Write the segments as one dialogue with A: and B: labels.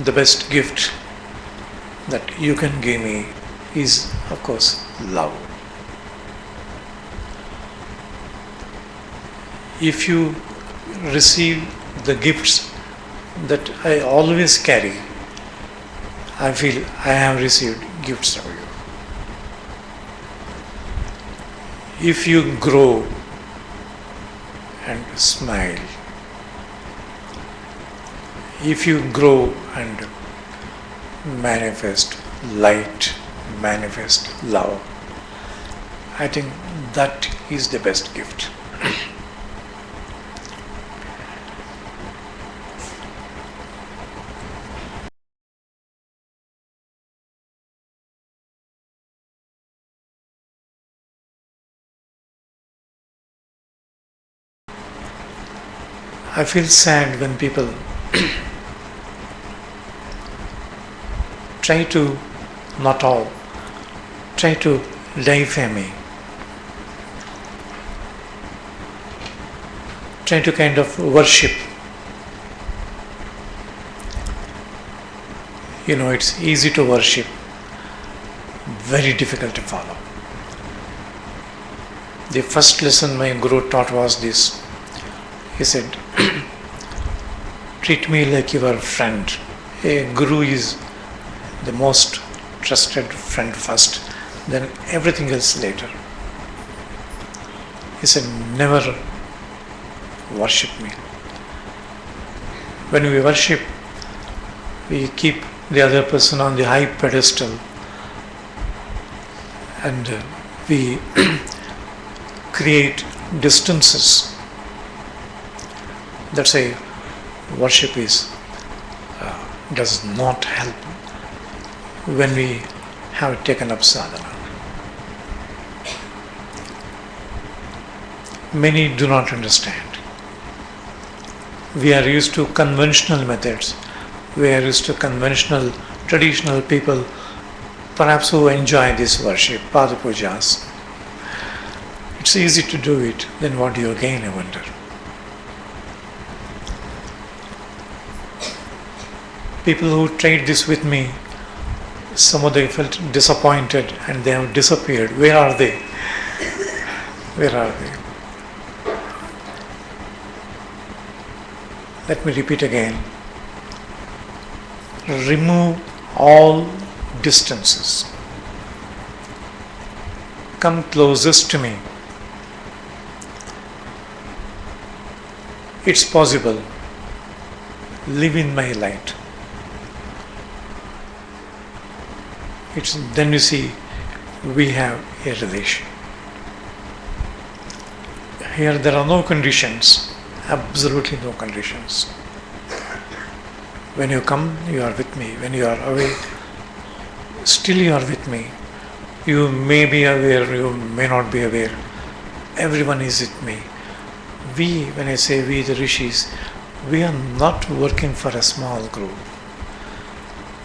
A: the best gift that you can give me is, of course, love. If you receive the gifts that I always carry, I feel I have received gifts from you. If you grow and smile, if you grow and manifest light, manifest love, I think that is the best gift. I feel sad when people try to, not all, try to defame me, try to kind of worship. You know, it's easy to worship, very difficult to follow. The first lesson my Guru taught was this. He said, treat me like your friend. A Guru is the most trusted friend first, then everything else later. He said, never worship me. When we worship, we keep the other person on the high pedestal and we create distances. That's why worship does not help when we have taken up sadhana. Many do not understand. We are used to conventional methods. We are used to conventional, traditional people, perhaps who enjoy this worship, Pada Pujas. It's easy to do it, then what do you gain, I wonder? People who tried this with me, some of them felt disappointed and they have disappeared. Where are they? Where are they? Let me repeat again. Remove all distances. Come closest to me. It's possible. Live in my light. Then you see, we have a relation. Here there are no conditions, absolutely no conditions. When you come, you are with me. When you are away, still you are with me. You may be aware, you may not be aware. Everyone is with me. We, when I say we, the rishis, we are not working for a small group.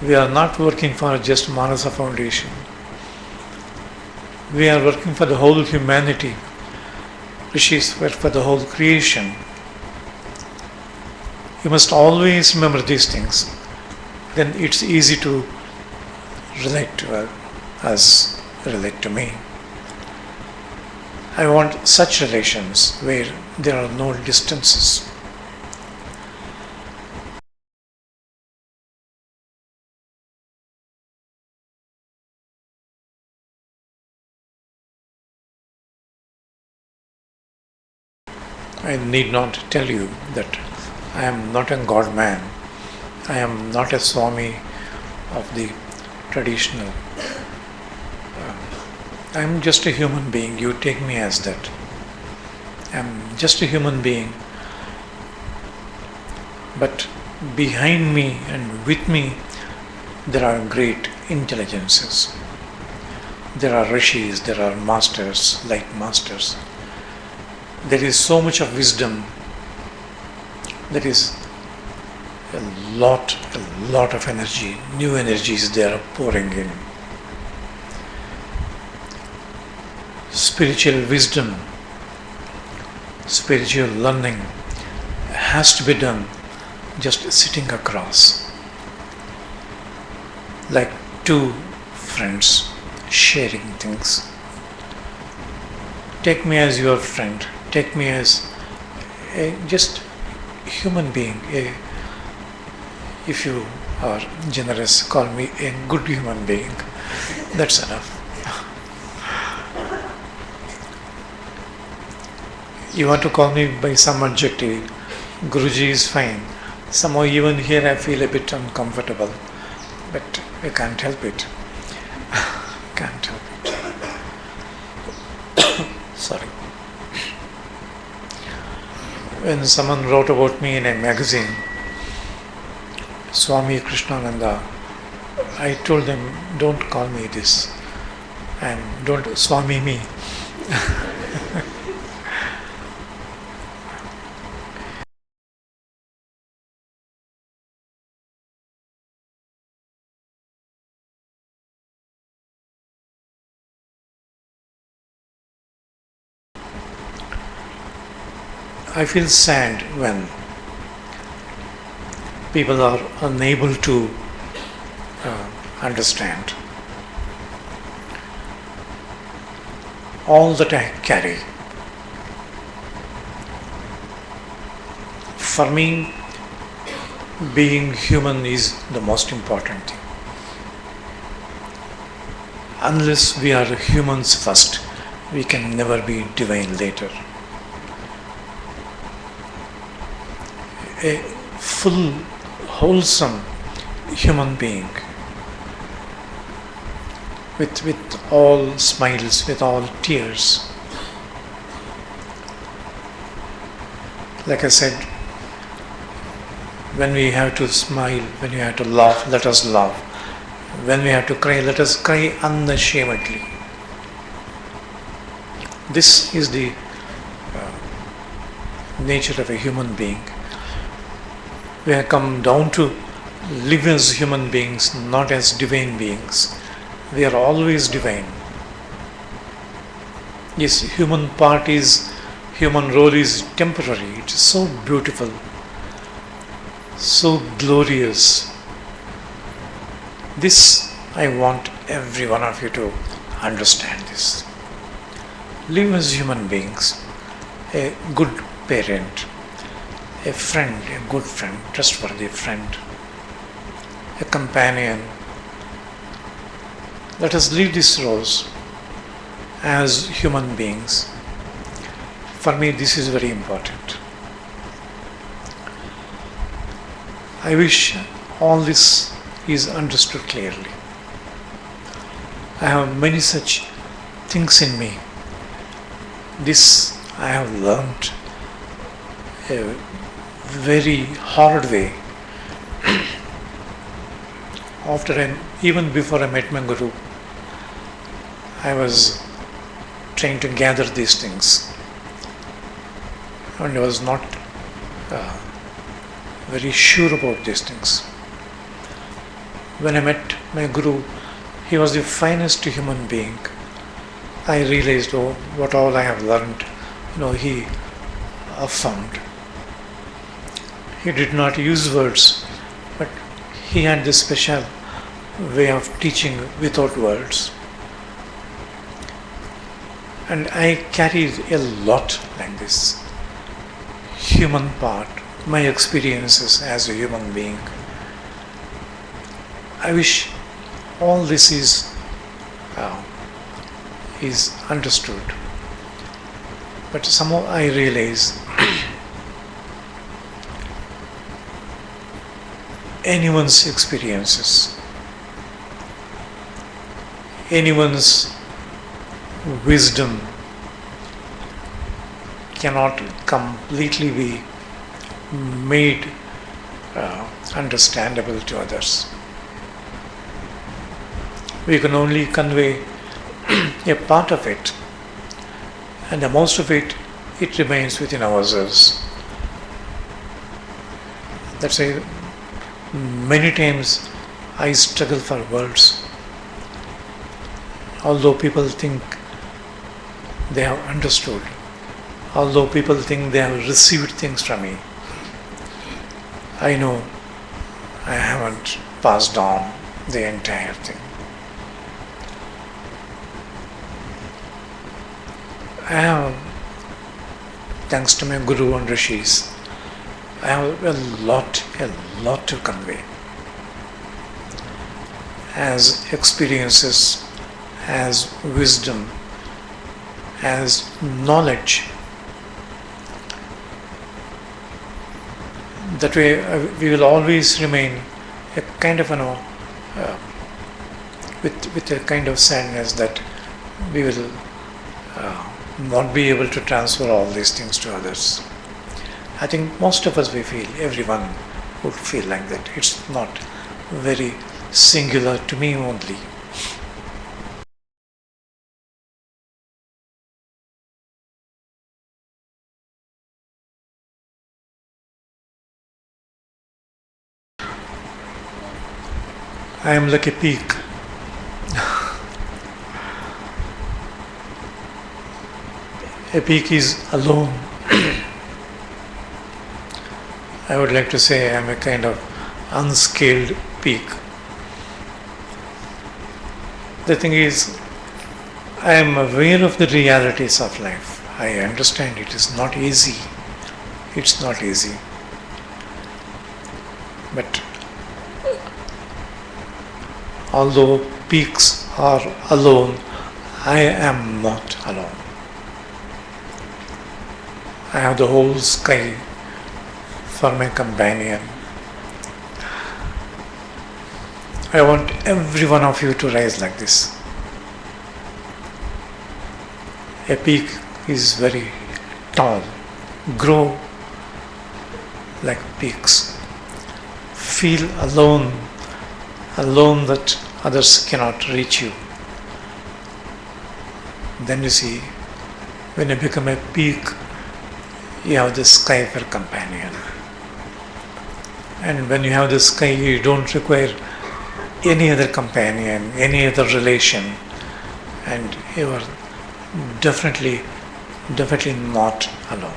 A: We are not working for just Manasa Foundation. We are working for the whole humanity. Rishis work for the whole creation. You must always remember these things. Then it's easy to relate to us, relate to me. I want such relations where there are no distances. I need not tell you that I am not a God man. I am not a Swami of the traditional. I am just a human being. You take me as that. I am just a human being. But behind me and with me, there are great intelligences. There are rishis, there are masters, light masters. There is so much of wisdom. There is a lot of energy, new energies they are pouring in. Spiritual wisdom, spiritual learning has to be done just sitting across. like two friends sharing things. Take me as your friend. Take me as a just human being. If you are generous, call me a good human being. That's enough. You want to call me by some adjective, Guruji is fine. Somehow even here I feel a bit uncomfortable, but I can't help it. Can't help it. Sorry. When someone wrote about me in a magazine, Swami Krishnananda, I told them, don't call me this, and don't Swami me. I feel sad when people are unable to understand all that I carry. For me, being human is the most important thing. Unless we are humans first, we can never be divine later. A full, wholesome human being with all smiles, with all tears. Like I said, when we have to smile, when we have to laugh, let us laugh. When we have to cry, let us cry unashamedly. This is the nature of a human being. We have come down to live as human beings, not as divine beings. We are always divine. Yes, human role is temporary. It is so beautiful, so glorious. This, I want every one of you to understand this. Live as human beings, a good parent, a friend, a good friend, trustworthy friend, a companion. Let us lead these roles as human beings. For me, this is very important. I wish all this is understood clearly. I have many such things in me. This I have learnt a very hard way even before I met my Guru. I was trying to gather these things and I was not very sure about these things. When I met my Guru, he was the finest human being. I realized what all I have learned, he affirmed. He did not use words, but he had this special way of teaching without words. And I carried a lot like this. Human part, my experiences as a human being. I wish all this is understood. But somehow I realize anyone's experiences, anyone's wisdom cannot completely be made understandable to others. We can only convey a part of it, and the most of it remains within ourselves. That's why many times I struggle for words. Although people think they have understood, although people think they have received things from me, I know I haven't passed on the entire thing. I have, thanks to my Guru and Rishis, I have a lot to convey as experiences, as wisdom, as knowledge. That way we will always remain a kind of, with a kind of sadness that we will not be able to transfer all these things to others. I think most of us, we feel, everyone would feel like that. It's not very singular to me only. I am like a peak. A peak is alone. I would like to say I am a kind of unscaled peak. The thing is, I am aware of the realities of life. I understand it is not easy. It's not easy. But although peaks are alone, I am not alone. I have the whole sky for my companion. I want every one of you to rise like this. A peak is very tall. Grow like peaks. Feel alone that others cannot reach you. Then you see, when you become a peak, you have the sky for companion. And when you have the sky, you don't require any other companion, any other relation, and you are definitely not alone.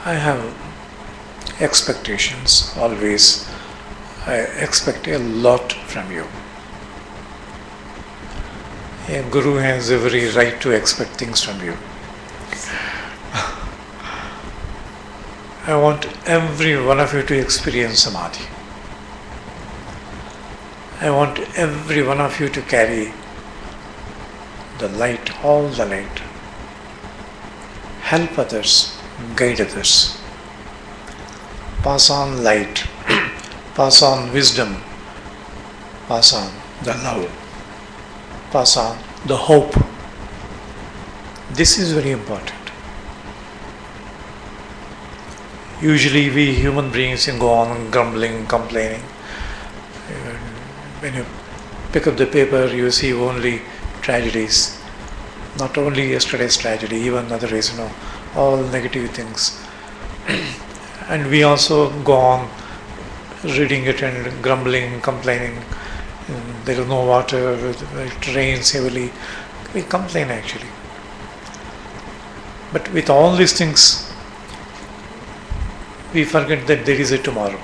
A: I have expectations always. I expect a lot from you. A guru has every right to expect things from you. I want every one of you to experience samadhi. I want every one of you to carry the light, all the light. Help others, guide others. Pass on light, pass on wisdom, pass on the love, pass on the hope. This is very important. Usually we human beings go on grumbling, complaining. When you pick up the paper, you see only tragedies. Not only yesterday's tragedy, even other days, all negative things. And we also go on reading it and grumbling, complaining. There is no water, it rains heavily. We complain actually. But with all these things, we forget that there is a tomorrow.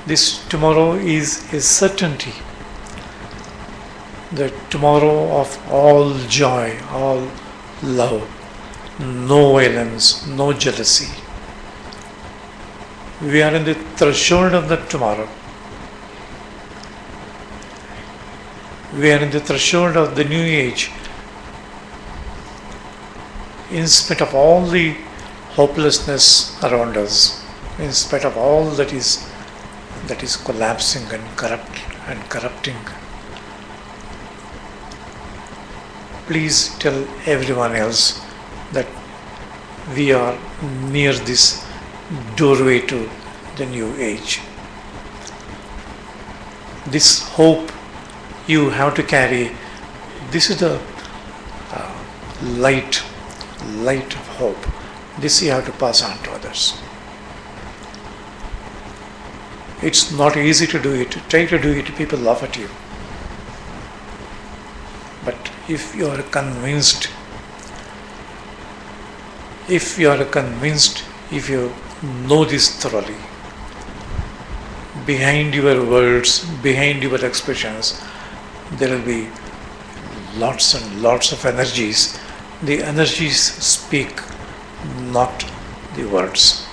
A: This tomorrow is a certainty. The tomorrow of all joy, all love, no violence, no jealousy. We are in the threshold of that tomorrow. We are in the threshold of the new age. In spite of all the hopelessness around us, in spite of all that is collapsing and corrupting, please tell everyone else that we are near this doorway to the new age. This hope you have to carry. This is the light of hope. This you have to pass on to others. It's not easy to do it. Try to do it, people laugh at you. But if you are convinced, if you know this thoroughly, behind your words, behind your expressions, there will be lots and lots of energies. The energies speak, not the words.